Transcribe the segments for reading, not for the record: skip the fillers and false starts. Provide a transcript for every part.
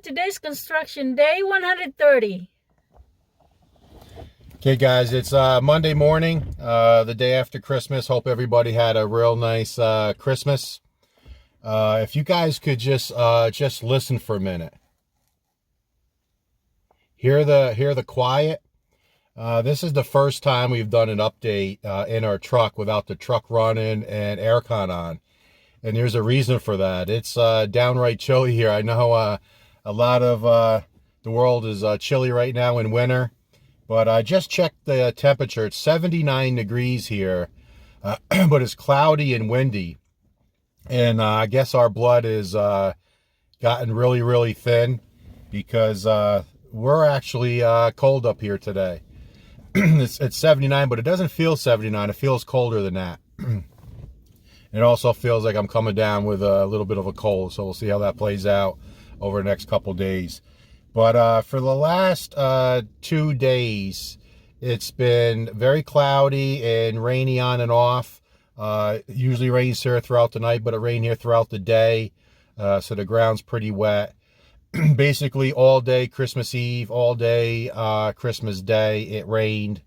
today's construction day 130. Okay guys, it's Monday morning, the day after Christmas. Hope everybody had a real nice Christmas. If you guys could just listen for a minute. Hear the quiet. This is the first time we've done an update in our truck without the truck running and aircon on. And there's a reason for that. It's downright chilly here. I know a lot of the world is chilly right now in winter. But I just checked the temperature. It's 79 degrees here, but it's cloudy and windy. And I guess our blood is gotten really, really thin because we're actually cold up here today. It's 79, but it doesn't feel 79. It feels colder than that. It also feels like I'm coming down with a little bit of a cold, so we'll see how that plays out over the next couple days. But for the last 2 days, it's been very cloudy and rainy on and off. It usually rains here throughout the night, but it rained here throughout the day. So the ground's pretty wet. Basically all day Christmas Eve, all day Christmas Day, it rained.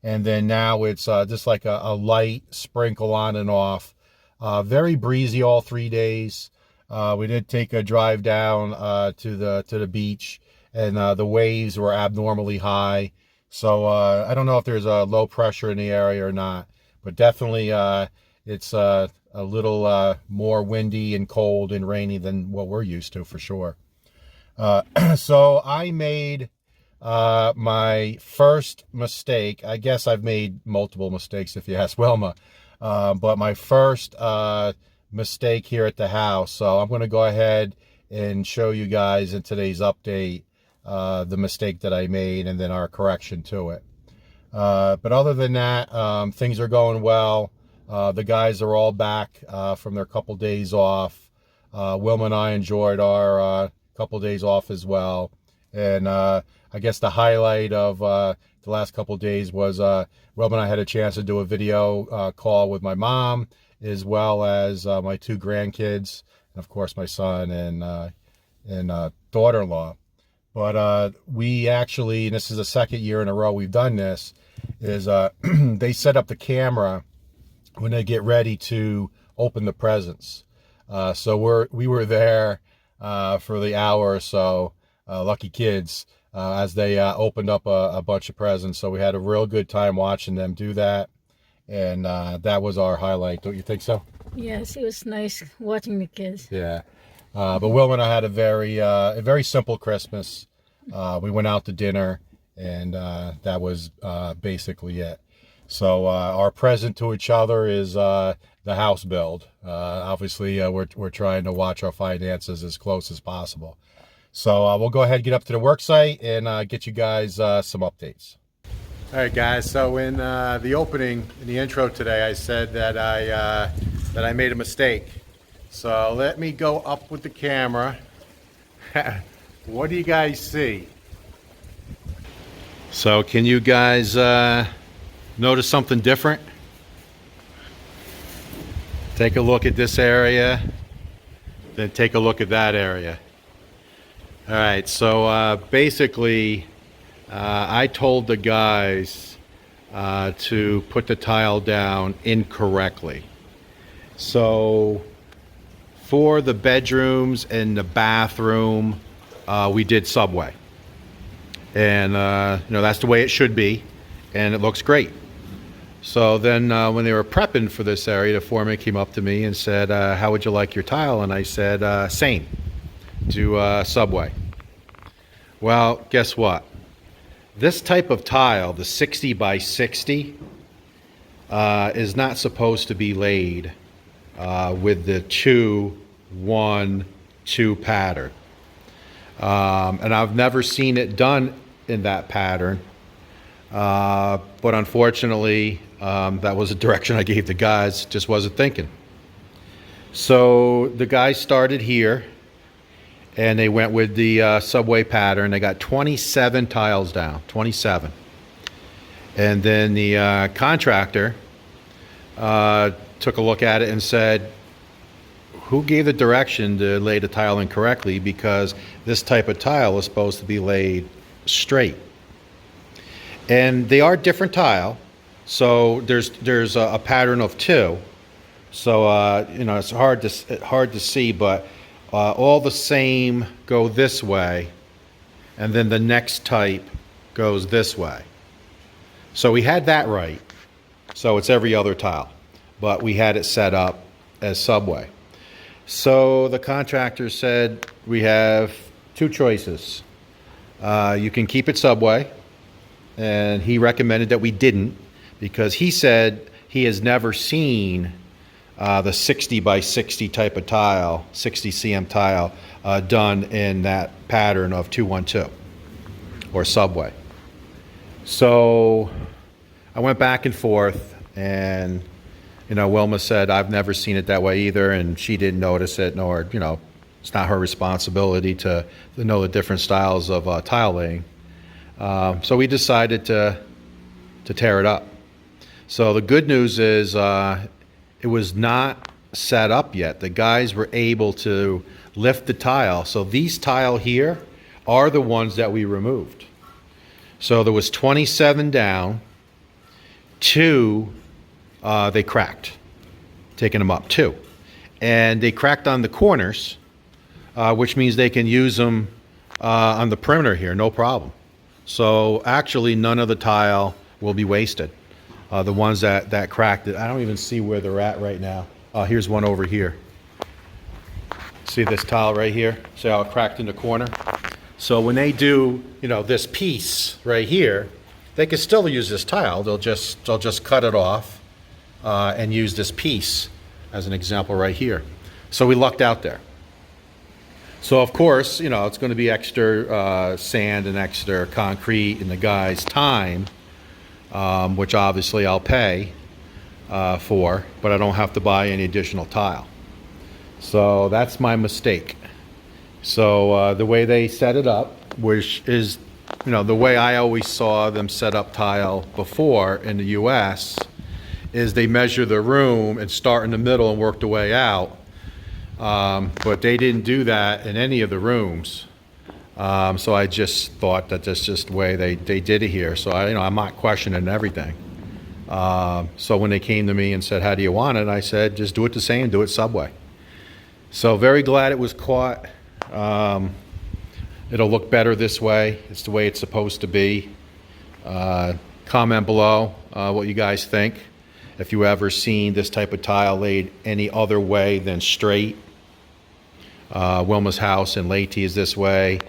And then now it's just like a light sprinkle on and off. Very breezy all 3 days. We did take a drive down to the beach, and the waves were abnormally high. So I don't know if there's a low pressure in the area or not, but definitely it's a little more windy and cold and rainy than what we're used to for sure. So I made my first mistake. I guess I've made multiple mistakes if you ask Wilma, but my first mistake here at the house. So I'm going to go ahead and show you guys in today's update the mistake that I made and then our correction to it. But other than that, things are going well. The guys are all back from their couple days off. Wilma and I enjoyed our couple days off as well. And I guess the highlight of the last couple days was Wilma and I had a chance to do a video call with my mom, as well as my 2 grandkids, and of course my son and daughter-in-law. But we actually, and this is the second year in a row we've done this, is they set up the camera when they get ready to open the presents. So we were there for the hour or so, lucky kids, as they opened up a bunch of presents. So we had a real good time watching them do that. And that was our highlight. Don't you think so? Yes, it was nice watching the kids. Yeah. But Wilma and I had a very simple Christmas. We went out to dinner, and that was basically it. So our present to each other is the house build. Obviously, we're trying to watch our finances as close as possible. So we'll go ahead and get up to the work site and get you guys some updates. All right, guys. So in the opening, in the intro today, I said that I made a mistake. So let me go up with the camera. What do you guys see? So can you guys notice something different? Take a look at this area, then take a look at that area. All right, so basically I told the guys to put the tile down incorrectly. So for the bedrooms and the bathroom, we did subway. And that's the way it should be, and it looks great. So then when they were prepping for this area, the foreman came up to me and said, how would you like your tile? And I said, same, to subway. Well, guess what? This type of tile, the 60 by 60, is not supposed to be laid with the 2-1-2 pattern. And I've never seen it done in that pattern. But unfortunately, that was the direction I gave the guys. Just wasn't thinking. So the guys started here, and they went with the subway pattern. They got 27 tiles down, 27. And then the contractor took a look at it and said, who gave the direction to lay the tile incorrectly, because this type of tile is supposed to be laid straight. And they are different tile, so there's a pattern of two. So you know, it's hard to see, but all the same go this way, and then the next type goes this way. So we had that right. So it's every other tile, but we had it set up as subway. So the contractor said we have two choices. You can keep it subway, and he recommended that we didn't, because he said he has never seen the 60 by 60 type of tile, 60 cm tile, done in that pattern of 212 or subway. So I went back and forth, and you know, Wilma said I've never seen it that way either, and she didn't notice it, nor, you know, it's not her responsibility to know the different styles of tile laying. So we decided to tear it up. So the good news is it was not set up yet. The guys were able to lift the tile. So these tile here are the ones that we removed. So there was 27 down, 2 they cracked, taking them up 2. And they cracked on the corners, which means they can use them on the perimeter here, no problem. So actually none of the tile will be wasted. The ones that cracked it, I don't even see where they're at right now. Here's one over here. See this tile right here? See how it cracked in the corner? So when they do, you know, this piece right here, they can still use this tile. They'll just cut it off and use this piece as an example right here. So we lucked out there. So of course, you know, it's going to be extra sand and extra concrete in the guy's time, which obviously I'll pay for, but I don't have to buy any additional tile. So that's my mistake. So the way they set it up, which is, you know, the way I always saw them set up tile before in the US, is they measure the room and start in the middle and work the way out. But they didn't do that in any of the rooms. So I just thought that that's just the way they did it here. So I'm not questioning everything. So when they came to me and said, how do you want it? I said, just do it the same, do it subway. So very glad it was caught. It'll look better this way. It's the way it's supposed to be. Comment below what you guys think. If you ever seen this type of tile laid any other way than straight. Wilma's house in Leyte is this way.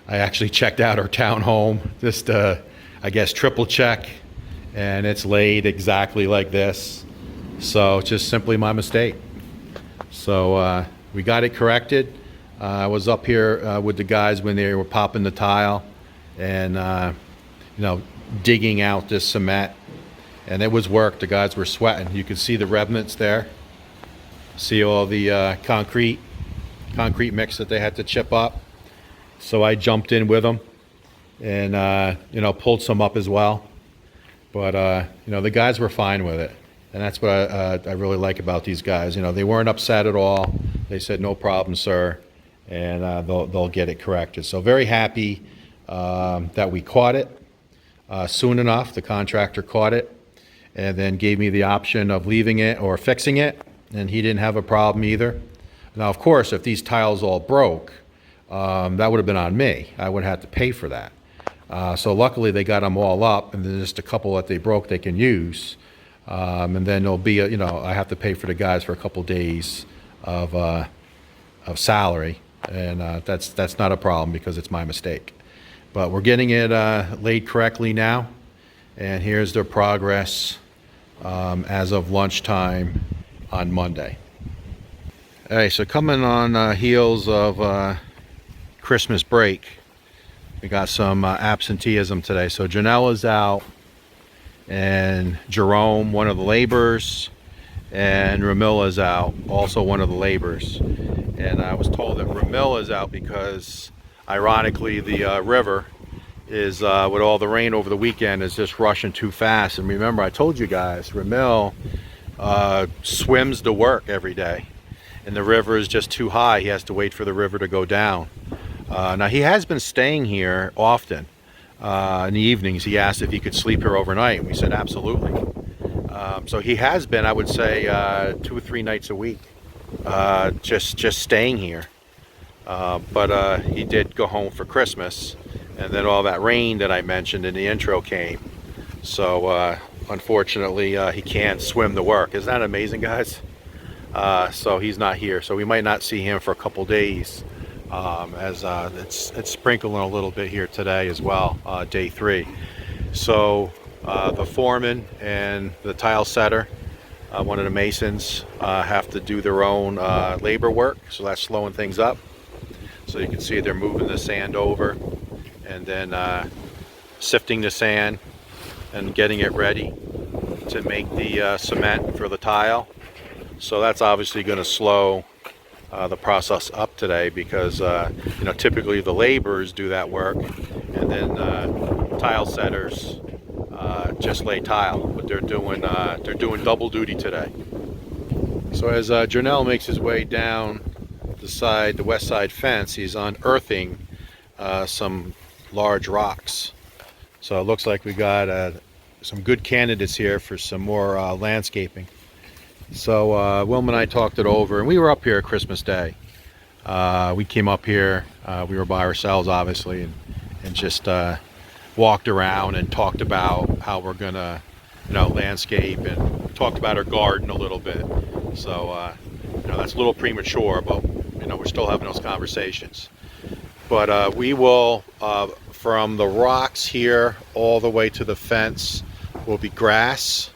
I actually checked out her townhome, just I guess triple check, and it's laid exactly like this. So it's just simply my mistake. So we got it corrected. I was up here with the guys when they were popping the tile and digging out this cement, and it was work. The guys were sweating. You could see the remnants there. See all the concrete mix that they had to chip up. So I jumped in with them and pulled some up as well. But the guys were fine with it, and that's what I really like about these guys. They weren't upset at all. They said, no problem, sir, and they'll get it corrected. So very happy that we caught it soon enough. The contractor caught it and then gave me the option of leaving it or fixing it, and he didn't have a problem either. Now, of course, if these tiles all broke, that would have been on me. I would have had to pay for that. So luckily they got them all up, and then just a couple that they broke they can use. And then there'll be I have to pay for the guys for a couple days of salary, and that's not a problem because it's my mistake. But we're getting it laid correctly now, and here's the progress as of lunchtime on Monday. Hey, so coming on heels of Christmas break, we got some absenteeism today. So Janella's out, and Jerome, one of the laborers, and Ramilla's out, also one of the laborers. And I was told that Ramilla's out because, ironically, the river is, with all the rain over the weekend, is just rushing too fast. And remember, I told you guys, Ramil swims to work every day. and the river is just too high. He has to wait for the river to go down. Now he has been staying here often. In the evenings he asked if he could sleep here overnight, and we said absolutely. So he has been, I would say, 2 or 3 nights a week, just staying here. But he did go home for Christmas, and then all that rain that I mentioned in the intro came. So unfortunately he can't swim to work. Isn't that amazing, guys? So he's not here, so we might not see him for a couple days, as it's sprinkling a little bit here today as well, day 3. So the foreman and the tile setter, one of the masons, have to do their own labor work, so that's slowing things up. So you can see they're moving the sand over and then sifting the sand and getting it ready to make the cement for the tile. So that's obviously going to slow the process up today, because you know, typically the laborers do that work, and then tile setters just lay tile, but they're doing double duty today. So as Janelle makes his way down the west side fence, he's unearthing some large rocks. So it looks like we got some good candidates here for some more landscaping. So Wilma and I talked it over, and we were up here Christmas Day. We came up here, we were by ourselves obviously, and just walked around and talked about how we're gonna, you know, landscape, and talked about our garden a little bit. So you know, that's a little premature, but you know, we're still having those conversations. But we will, from the rocks here all the way to the fence, will be grass,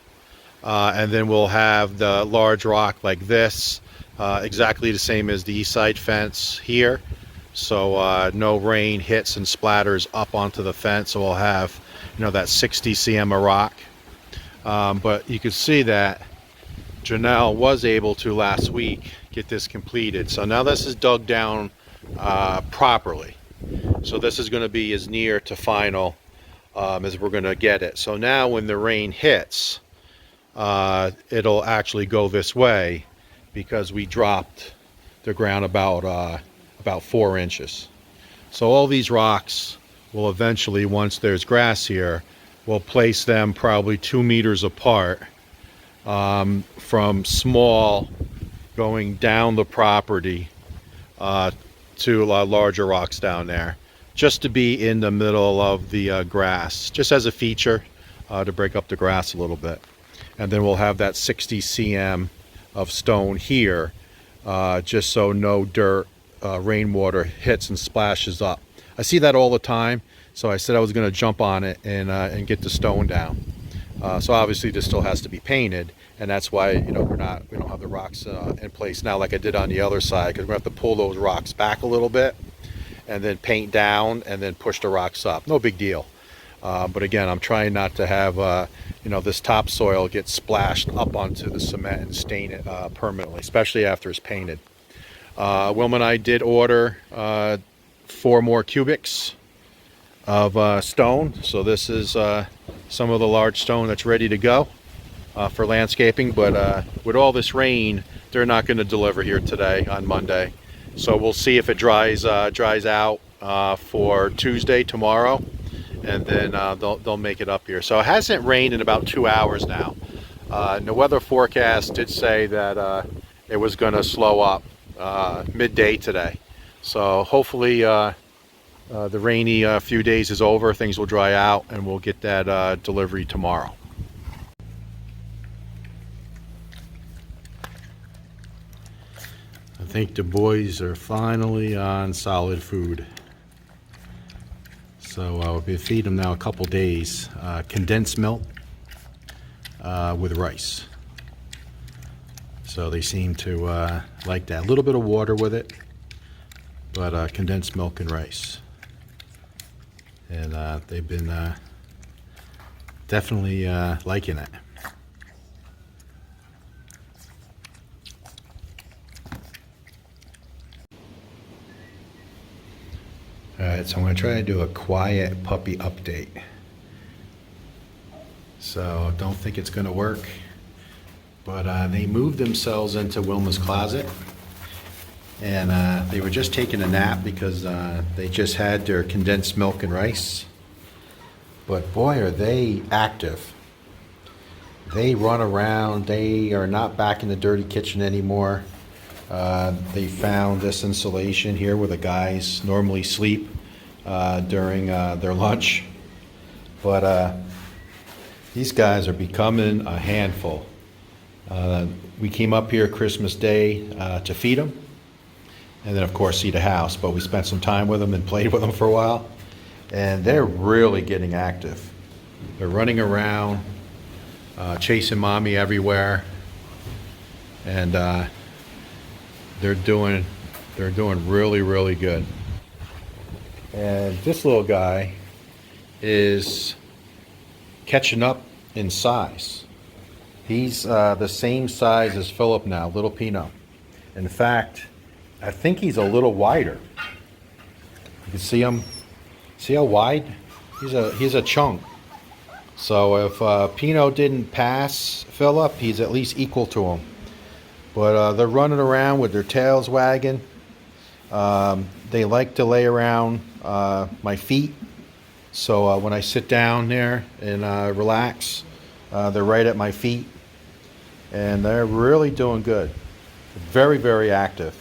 and then we'll have the large rock like this, exactly the same as the east side fence here. So no rain hits and splatters up onto the fence. So we'll have, you know, that 60 cm of rock. But you can see that Janelle was able to last week get this completed. So now this is dug down properly. So this is going to be as near to final as we're going to get it. So now when the rain hits, it'll actually go this way, because we dropped the ground about 4 inches. So all these rocks will eventually, once there's grass here, we'll place them probably 2 meters apart, from small going down the property to larger rocks down there, just to be in the middle of the grass, just as a feature, to break up the grass a little bit. And then we'll have that 60 cm of stone here, just so no dirt, rainwater hits and splashes up. I see that all the time, so I said I was going to jump on it and get the stone down. So obviously this still has to be painted, and that's why, you know, we don't have the rocks in place now like I did on the other side, because we're going to have to pull those rocks back a little bit and then paint down and then push the rocks up. No big deal. But again, I'm trying not to have you know, this topsoil get splashed up onto the cement and stain it permanently, especially after it's painted. Wilma and I did order 4 more cubics of stone. So this is some of the large stone that's ready to go for landscaping. But with all this rain, they're not going to deliver here today on Monday. So we'll see if it dries out for Tuesday, tomorrow, and then they'll make it up here. So it hasn't rained in about 2 hours now. The weather forecast did say that it was going to slow up midday today. So hopefully the rainy few days is over, things will dry out, and we'll get that delivery tomorrow. I think the boys are finally on solid food. So we feed them now a couple days. Condensed milk with rice. So they seem to like that. A little bit of water with it, but condensed milk and rice. And they've been definitely liking it. Alright, so I'm going to try to do a quiet puppy update. So don't think it's going to work, but they moved themselves into Wilma's closet. And they were just taking a nap because they just had their condensed milk and rice. But boy, are they active. They run around. They are not back in the dirty kitchen anymore. They found this insulation here where the guys normally sleep during their lunch. But these guys are becoming a handful. We came up here Christmas Day to feed them, and then of course see the house, but we spent some time with them and played with them for a while, and they're really getting active. They're running around, chasing mommy everywhere, and they're doing really, really good. And this little guy is catching up in size. He's the same size as Philip now, little Pino. In fact, I think he's a little wider. You can see him. See how wide? He's a chunk. So if Pino didn't pass Philip, he's at least equal to him. But they're running around with their tails wagging. They like to lay around my feet. So when I sit down there and relax, they're right at my feet. And they're really doing good. Very, very active.